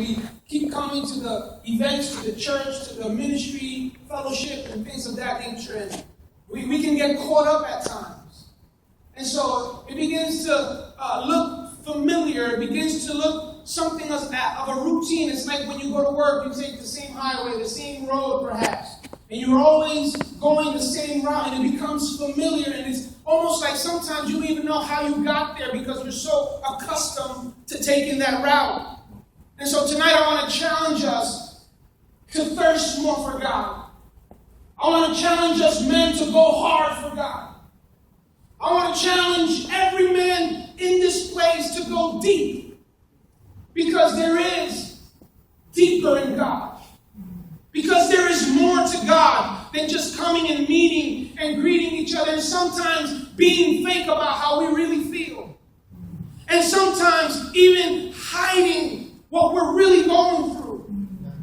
we keep coming to the events, to the church, to the ministry, fellowship, and things of that nature. And we can get caught up at times. And so it begins to look familiar. It begins to look something of a routine. It's like when you go to work, you take the same highway, the same road perhaps. And you're always going the same route, and it becomes familiar. And it's almost like sometimes you don't even know how you got there because you're so accustomed to taking that route. And so tonight I want to challenge us to thirst more for God. I want to challenge us men to go hard for God. I want to challenge every man in this place to go deep. Because there is deeper in God. Because there is more to God than just coming and meeting and greeting each other. And sometimes being fake about how we really feel. And sometimes even hiding what we're really going through.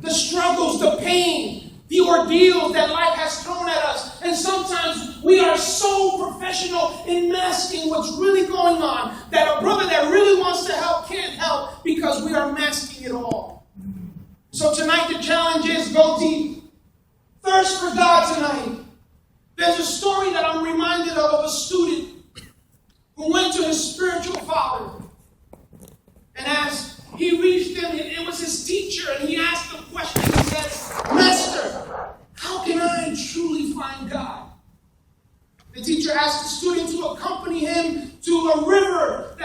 The struggles, the pain, the ordeals that life has thrown at us. And sometimes we are so professional in masking what's really going on that a brother that really wants to help can't help because we are masking it all. So tonight the challenge is go deep. Thirst for God tonight. There's a story that I'm reminded of a student who went to his spiritual father. And as he reached him, it was his teacher, and he asked the question. He said, "Master, how can I truly find God?" The teacher asked the student to accompany him to a river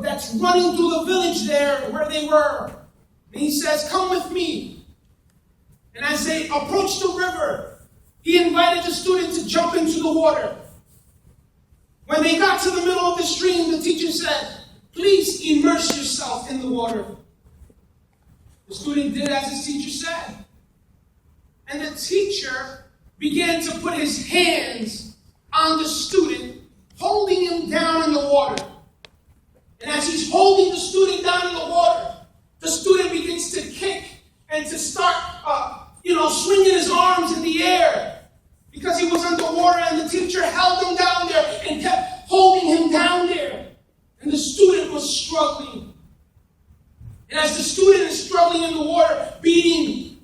that's running through the village there where they were. And he says, "Come with me." And as they approached the river, he invited the student to jump into the water. When they got to the middle of the stream, the teacher said, "Please immerse yourself in the water." The student did as his teacher said. And the teacher began to put his hands on the student, holding him down in the water. And as he's holding the student down in the water, the student begins to kick and to start, swinging his arms in the air because he was underwater, and the teacher held him down there and kept holding him down there. And the student was struggling. And as the student is struggling in the water, beating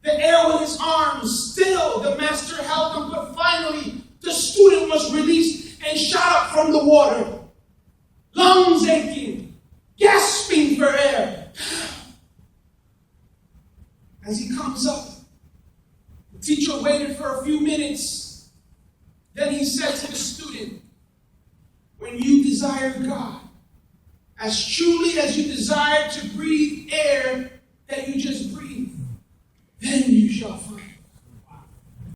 the air with his arms, still the master held him, but finally the student was released and shot up from the water, lungs aching, gasping for air. As he comes up, the teacher waited for a few minutes. Then he said to the student, "When you desire God, as truly as you desire to breathe air that you just breathe, then you shall find